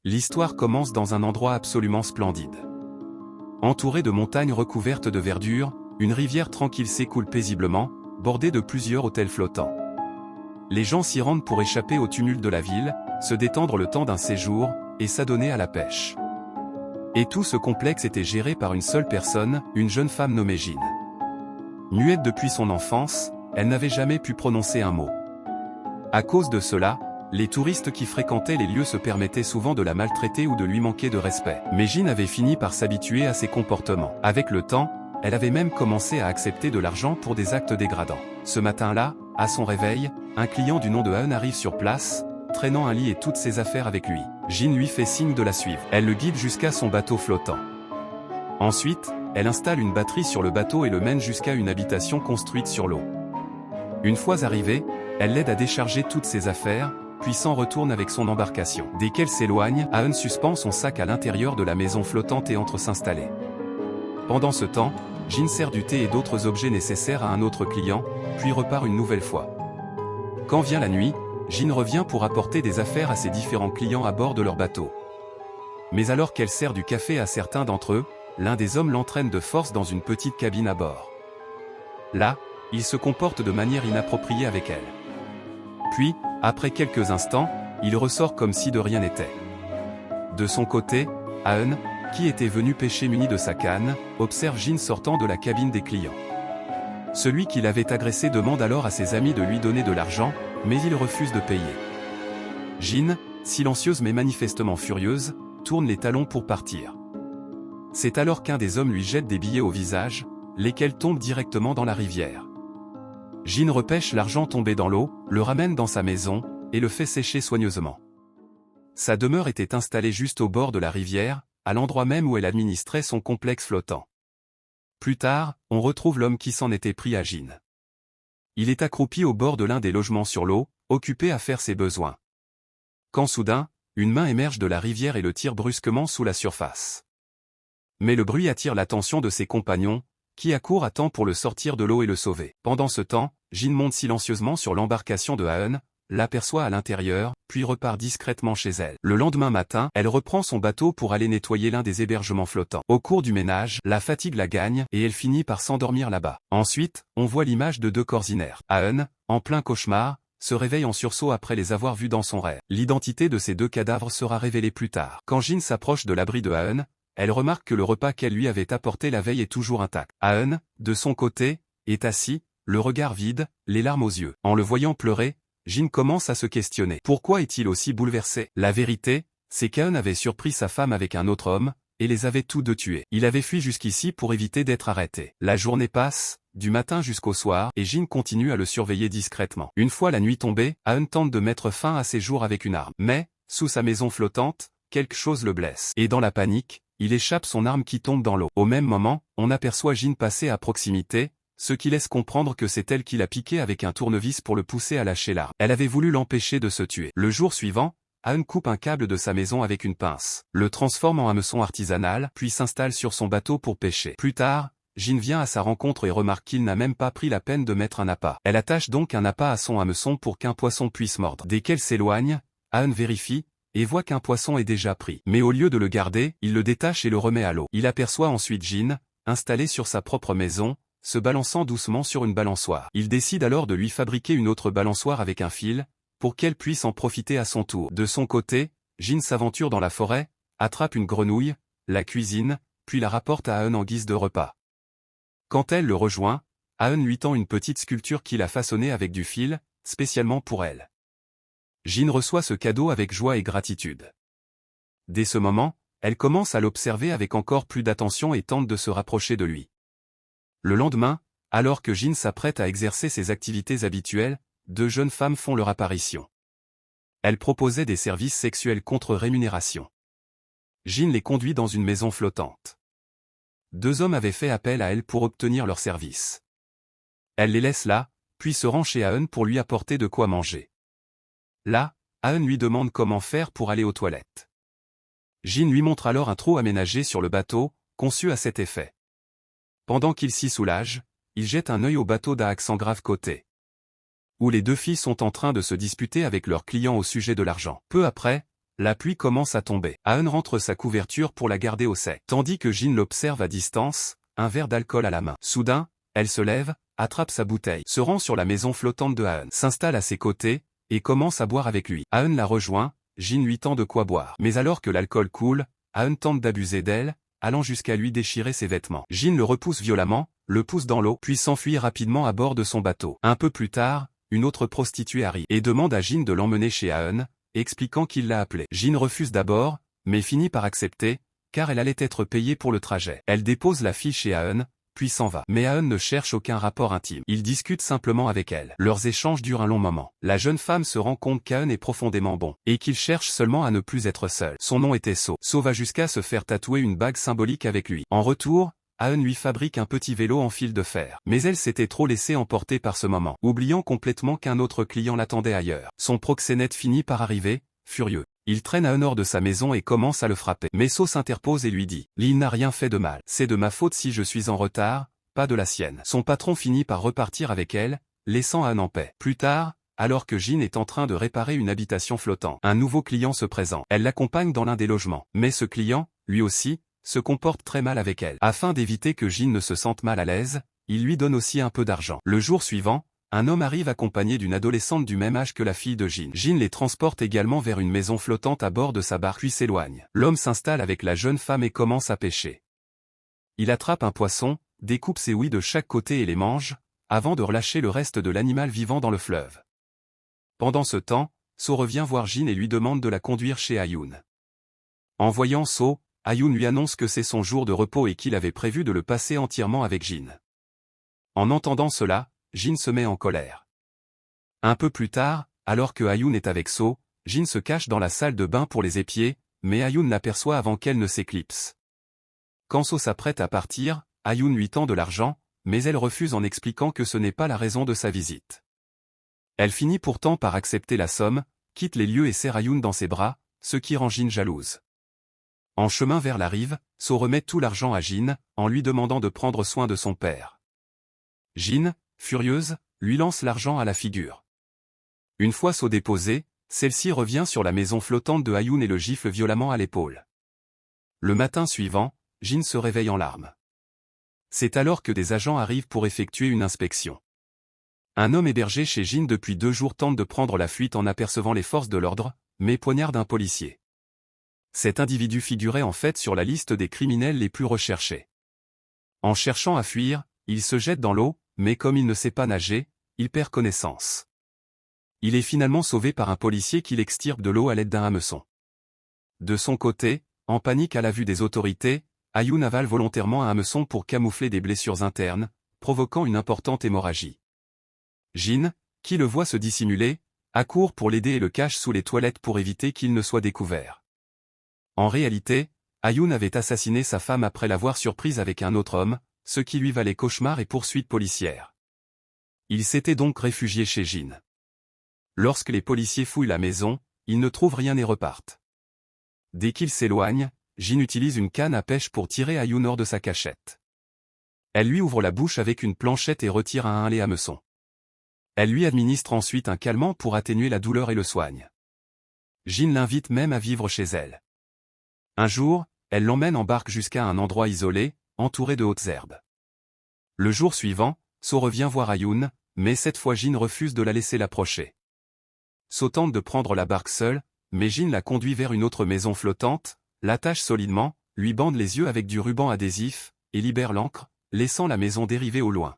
L'histoire commence dans un endroit absolument splendide. Entouré de montagnes recouvertes de verdure, une rivière tranquille s'écoule paisiblement, bordée de plusieurs hôtels flottants. Les gens s'y rendent pour échapper au tumulte de la ville, se détendre le temps d'un séjour, et s'adonner à la pêche. Et tout ce complexe était géré par une seule personne, une jeune femme nommée Jean. Muette depuis son enfance, elle n'avait jamais pu prononcer un mot. À cause de cela, les touristes qui fréquentaient les lieux se permettaient souvent de la maltraiter ou de lui manquer de respect. Mais Jean avait fini par s'habituer à ses comportements. Avec le temps, elle avait même commencé à accepter de l'argent pour des actes dégradants. Ce matin-là, à son réveil, un client du nom de Aun arrive sur place, traînant un lit et toutes ses affaires avec lui. Jean lui fait signe de la suivre. Elle le guide jusqu'à son bateau flottant. Ensuite, elle installe une batterie sur le bateau et le mène jusqu'à une habitation construite sur l'eau. Une fois arrivée, elle l'aide à décharger toutes ses affaires, puis s'en retourne avec son embarcation. Dès qu'elle s'éloigne, Aun suspend son sac à l'intérieur de la maison flottante et entre s'installer. Pendant ce temps, Jean sert du thé et d'autres objets nécessaires à un autre client, puis repart une nouvelle fois. Quand vient la nuit, Jean revient pour apporter des affaires à ses différents clients à bord de leur bateau. Mais alors qu'elle sert du café à certains d'entre eux, l'un des hommes l'entraîne de force dans une petite cabine à bord. Là, il se comporte de manière inappropriée avec elle. Puis, après quelques instants, il ressort comme si de rien n'était. De son côté, Aun, qui était venu pêcher muni de sa canne, observe Jean sortant de la cabine des clients. Celui qui l'avait agressé demande alors à ses amis de lui donner de l'argent, mais il refuse de payer. Jean, silencieuse mais manifestement furieuse, tourne les talons pour partir. C'est alors qu'un des hommes lui jette des billets au visage, lesquels tombent directement dans la rivière. Jean repêche l'argent tombé dans l'eau, le ramène dans sa maison, et le fait sécher soigneusement. Sa demeure était installée juste au bord de la rivière, à l'endroit même où elle administrait son complexe flottant. Plus tard, on retrouve l'homme qui s'en était pris à Jean. Il est accroupi au bord de l'un des logements sur l'eau, occupé à faire ses besoins. Quand soudain, une main émerge de la rivière et le tire brusquement sous la surface. Mais le bruit attire l'attention de ses compagnons, qui accourent à temps pour le sortir de l'eau et le sauver. Pendant ce temps, Jean monte silencieusement sur l'embarcation de Aun, l'aperçoit à l'intérieur, puis repart discrètement chez elle. Le lendemain matin, elle reprend son bateau pour aller nettoyer l'un des hébergements flottants. Au cours du ménage, la fatigue la gagne, et elle finit par s'endormir là-bas. Ensuite, on voit l'image de deux corps inertes. Aun, en plein cauchemar, se réveille en sursaut après les avoir vus dans son rêve. L'identité de ces deux cadavres sera révélée plus tard. Quand Jean s'approche de l'abri de Aun, elle remarque que le repas qu'elle lui avait apporté la veille est toujours intact. Aun, de son côté, est assis, le regard vide, les larmes aux yeux. En le voyant pleurer, Jean commence à se questionner. Pourquoi est-il aussi bouleversé? La vérité, c'est qu'Aun avait surpris sa femme avec un autre homme, et les avait tous deux tués. Il avait fui jusqu'ici pour éviter d'être arrêté. La journée passe, du matin jusqu'au soir, et Jean continue à le surveiller discrètement. Une fois la nuit tombée, Aun tente de mettre fin à ses jours avec une arme. Mais, sous sa maison flottante, quelque chose le blesse. Et dans la panique, il échappe son arme qui tombe dans l'eau. Au même moment, on aperçoit Jean passer à proximité, ce qui laisse comprendre que c'est elle qui l'a piqué avec un tournevis pour le pousser à lâcher l'arme. Elle avait voulu l'empêcher de se tuer. Le jour suivant, Aun coupe un câble de sa maison avec une pince, le transforme en hameçon artisanal, puis s'installe sur son bateau pour pêcher. Plus tard, Jean vient à sa rencontre et remarque qu'il n'a même pas pris la peine de mettre un appât. Elle attache donc un appât à son hameçon pour qu'un poisson puisse mordre. Dès qu'elle s'éloigne, Aun vérifie, et voit qu'un poisson est déjà pris. Mais au lieu de le garder, il le détache et le remet à l'eau. Il aperçoit ensuite Jean, installé sur sa propre maison, se balançant doucement sur une balançoire. Il décide alors de lui fabriquer une autre balançoire avec un fil, pour qu'elle puisse en profiter à son tour. De son côté, Jean s'aventure dans la forêt, attrape une grenouille, la cuisine, puis la rapporte à Aun en guise de repas. Quand elle le rejoint, Aun lui tend une petite sculpture qu'il a façonnée avec du fil, spécialement pour elle. Jean reçoit ce cadeau avec joie et gratitude. Dès ce moment, elle commence à l'observer avec encore plus d'attention et tente de se rapprocher de lui. Le lendemain, alors que Jean s'apprête à exercer ses activités habituelles, deux jeunes femmes font leur apparition. Elles proposaient des services sexuels contre rémunération. Jean les conduit dans une maison flottante. Deux hommes avaient fait appel à elle pour obtenir leurs services. Elle les laisse là, puis se rend chez Aun pour lui apporter de quoi manger. Là, Aun lui demande comment faire pour aller aux toilettes. Jean lui montre alors un trou aménagé sur le bateau, conçu à cet effet. Pendant qu'il s'y soulage, il jette un œil au bateau d'Accent Grave côté, où les deux filles sont en train de se disputer avec leurs clients au sujet de l'argent. Peu après, La pluie commence à tomber. Aeun rentre sa couverture pour la garder au sec. Tandis que Jin l'observe à distance, un verre d'alcool à la main. Soudain, elle se lève, attrape sa bouteille, se rend sur la maison flottante de Aeun, s'installe à ses côtés, et commence à boire avec lui. Aeun la rejoint, Jin lui tend de quoi boire. Mais alors que l'alcool coule, Aeun tente d'abuser d'elle, allant jusqu'à lui déchirer ses vêtements. Jin le repousse violemment, le pousse dans l'eau, puis s'enfuit rapidement à bord de son bateau. Un peu plus tard, une autre prostituée arrive et demande à Jin de l'emmener chez Aeun, expliquant qu'il l'a appelée. Jin refuse d'abord, mais finit par accepter, car elle allait être payée pour le trajet. Elle dépose la fille chez Aeun, puis s'en va. Mais Aeun ne cherche aucun rapport intime. Il discute simplement avec elle. Leurs échanges durent un long moment. La jeune femme se rend compte qu'Aeun est profondément bon, et qu'il cherche seulement à ne plus être seul. Son nom était So. So va jusqu'à se faire tatouer une bague symbolique avec lui. En retour, Aeun lui fabrique un petit vélo en fil de fer. Mais elle s'était trop laissée emporter par ce moment, oubliant complètement qu'un autre client l'attendait ailleurs. Son proxénète finit par arriver, furieux. Il traîne Aeun hors de sa maison et commence à le frapper. Mais So s'interpose et lui dit « Lee n'a rien fait de mal. C'est de ma faute si je suis en retard, pas de la sienne. » Son patron finit par repartir avec elle, laissant Aeun en paix. Plus tard, alors que Jin est en train de réparer une habitation flottante, un nouveau client se présente. Elle l'accompagne dans l'un des logements. Mais ce client, lui aussi, se comporte très mal avec elle. Afin d'éviter que Jin ne se sente mal à l'aise, il lui donne aussi un peu d'argent. Le jour suivant, un homme arrive accompagné d'une adolescente du même âge que la fille de Jin. Jin les transporte également vers une maison flottante à bord de sa barque puis s'éloigne. L'homme s'installe avec la jeune femme et commence à pêcher. Il attrape un poisson, découpe ses ouïes de chaque côté et les mange, avant de relâcher le reste de l'animal vivant dans le fleuve. Pendant ce temps, So revient voir Jin et lui demande de la conduire chez Aeun. En voyant So, Aeun lui annonce que c'est son jour de repos et qu'il avait prévu de le passer entièrement avec Jin. En entendant cela, Jin se met en colère. Un peu plus tard, alors que Aeun est avec So, Jin se cache dans la salle de bain pour les épier, mais Aeun l'aperçoit avant qu'elle ne s'éclipse. Quand So s'apprête à partir, Aeun lui tend de l'argent, mais elle refuse en expliquant que ce n'est pas la raison de sa visite. Elle finit pourtant par accepter la somme, quitte les lieux et serre Aeun dans ses bras, ce qui rend Jin jalouse. En chemin vers la rive, So remet tout l'argent à Jin, en lui demandant de prendre soin de son père. Jin, furieuse, lui lance l'argent à la figure. Une fois So déposée, celle-ci revient sur la maison flottante de Aeun et le gifle violemment à l'épaule. Le matin suivant, Jin se réveille en larmes. C'est alors que des agents arrivent pour effectuer une inspection. Un homme hébergé chez Jin depuis 2 jours tente de prendre la fuite en apercevant les forces de l'ordre, mais poignarde un policier. Cet individu figurait en fait sur la liste des criminels les plus recherchés. En cherchant à fuir, il se jette dans l'eau, mais comme il ne sait pas nager, il perd connaissance. Il est finalement sauvé par un policier qui l'extirpe de l'eau à l'aide d'un hameçon. De son côté, en panique à la vue des autorités, Aeun avale volontairement un hameçon pour camoufler des blessures internes, provoquant une importante hémorragie. Jin, qui le voit se dissimuler, accourt pour l'aider et le cache sous les toilettes pour éviter qu'il ne soit découvert. En réalité, Aeun avait assassiné sa femme après l'avoir surprise avec un autre homme, ce qui lui valait cauchemars et poursuites policières. Il s'était donc réfugié chez Jin. Lorsque les policiers fouillent la maison, ils ne trouvent rien et repartent. Dès qu'ils s'éloignent, Jin utilise une canne à pêche pour tirer Aeun hors de sa cachette. Elle lui ouvre la bouche avec une planchette et retire un les hameçons. Elle lui administre ensuite un calmant pour atténuer la douleur et le soigne. Jin l'invite même à vivre chez elle. Un jour, elle l'emmène en barque jusqu'à un endroit isolé, entouré de hautes herbes. Le jour suivant, So revient voir Aeun, mais cette fois Jin refuse de la laisser l'approcher. So tente de prendre la barque seule, mais Jin la conduit vers une autre maison flottante, l'attache solidement, lui bande les yeux avec du ruban adhésif, et libère l'ancre, laissant la maison dériver au loin.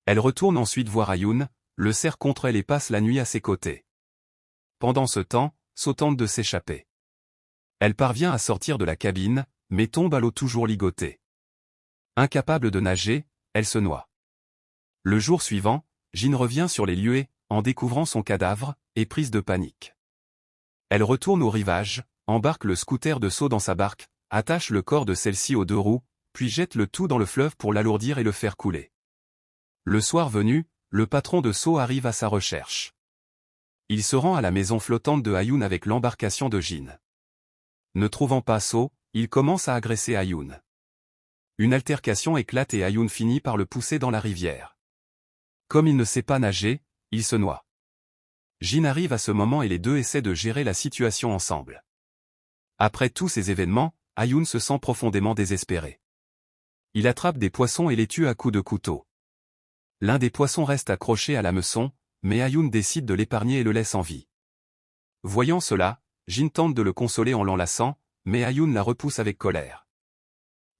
Elle retourne ensuite voir Aeun, le serre contre elle et passe la nuit à ses côtés. Pendant ce temps, So tente de s'échapper. Elle parvient à sortir de la cabine, mais tombe à l'eau toujours ligotée. Incapable de nager, elle se noie. Le jour suivant, Jin revient sur les lieux et, en découvrant son cadavre, est prise de panique. Elle retourne au rivage, embarque le scooter de So dans sa barque, attache le corps de celle-ci aux 2 roues, puis jette le tout dans le fleuve pour l'alourdir et le faire couler. Le soir venu, le patron de So arrive à sa recherche. Il se rend à la maison flottante de Aeun avec l'embarcation de Jin. Ne trouvant pas So, il commence à agresser Aeun. Une altercation éclate et Aeun finit par le pousser dans la rivière. Comme il ne sait pas nager, il se noie. Jin arrive à ce moment et les deux essaient de gérer la situation ensemble. Après tous ces événements, Ayoun se sent profondément désespéré. Il attrape des poissons et les tue à coups de couteau. L'un des poissons reste accroché à l'hameçon, mais Ayoun décide de l'épargner et le laisse en vie. Voyant cela, Jin tente de le consoler en l'enlaçant, mais Ayoun la repousse avec colère.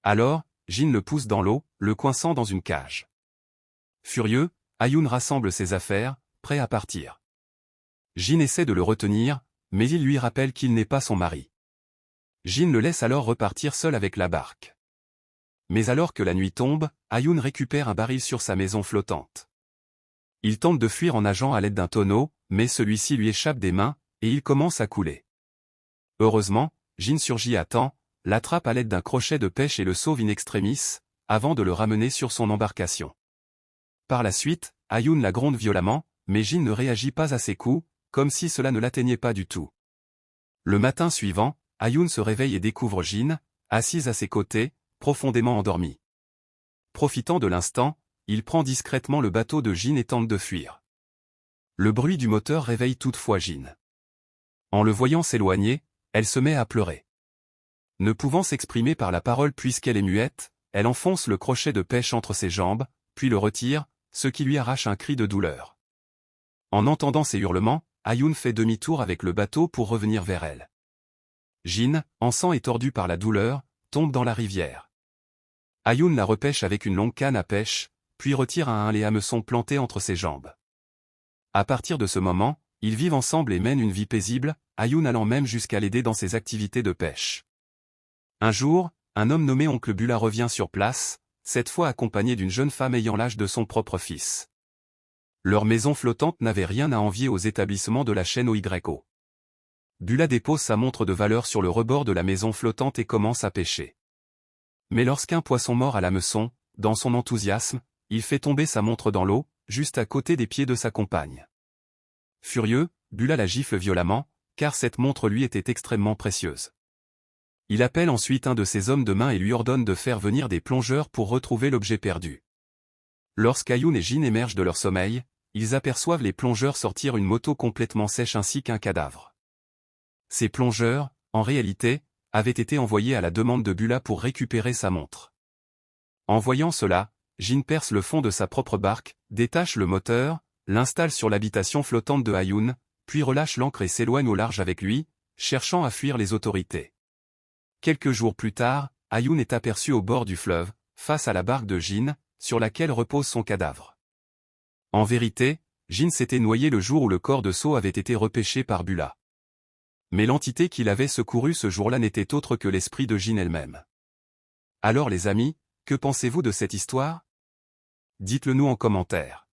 Alors, Jin le pousse dans l'eau, le coinçant dans une cage. Furieux, Ayoun rassemble ses affaires, prêt à partir. Jin essaie de le retenir, mais il lui rappelle qu'il n'est pas son mari. Jin le laisse alors repartir seul avec la barque. Mais alors que la nuit tombe, Ayoun récupère un baril sur sa maison flottante. Il tente de fuir en nageant à l'aide d'un tonneau, mais celui-ci lui échappe des mains, et il commence à couler. Heureusement, Jin surgit à temps, l'attrape à l'aide d'un crochet de pêche et le sauve in extremis, avant de le ramener sur son embarcation. Par la suite, Ayoun la gronde violemment, mais Jin ne réagit pas à ses coups, comme si cela ne l'atteignait pas du tout. Le matin suivant, Ayoun se réveille et découvre Jin, assise à ses côtés, profondément endormie. Profitant de l'instant, il prend discrètement le bateau de Jin et tente de fuir. Le bruit du moteur réveille toutefois Jin. En le voyant s'éloigner, elle se met à pleurer. Ne pouvant s'exprimer par la parole puisqu'elle est muette, elle enfonce le crochet de pêche entre ses jambes, puis le retire, ce qui lui arrache un cri de douleur. En entendant ses hurlements, Ayoun fait demi-tour avec le bateau pour revenir vers elle. Jin, en sang et tordu par la douleur, tombe dans la rivière. Ayoun la repêche avec une longue canne à pêche, puis retire les hameçons plantés entre ses jambes. À partir de ce moment, ils vivent ensemble et mènent une vie paisible, Ayoun allant même jusqu'à l'aider dans ses activités de pêche. Un jour, un homme nommé Oncle Bula revient sur place, cette fois accompagné d'une jeune femme ayant l'âge de son propre fils. Leur maison flottante n'avait rien à envier aux établissements de la chaîne OYO. Bula dépose sa montre de valeur sur le rebord de la maison flottante et commence à pêcher. Mais lorsqu'un poisson mord à l'hameçon, dans son enthousiasme, il fait tomber sa montre dans l'eau, juste à côté des pieds de sa compagne. Furieux, Bula la gifle violemment, car cette montre lui était extrêmement précieuse. Il appelle ensuite un de ses hommes de main et lui ordonne de faire venir des plongeurs pour retrouver l'objet perdu. Lorsqu'Ayoun et Jin émergent de leur sommeil, ils aperçoivent les plongeurs sortir une moto complètement sèche ainsi qu'un cadavre. Ces plongeurs, en réalité, avaient été envoyés à la demande de Bula pour récupérer sa montre. En voyant cela, Jin perce le fond de sa propre barque, détache le moteur, l'installe sur l'habitation flottante de Ayoun, puis relâche l'ancre et s'éloigne au large avec lui, cherchant à fuir les autorités. Quelques jours plus tard, Ayoun est aperçu au bord du fleuve, face à la barque de Jin, sur laquelle repose son cadavre. En vérité, Jin s'était noyé le jour où le corps de So avait été repêché par Bula. Mais l'entité qu'il avait secourue ce jour-là n'était autre que l'esprit de Jin elle-même. Alors les amis, que pensez-vous de cette histoire? Dites-le nous en commentaire.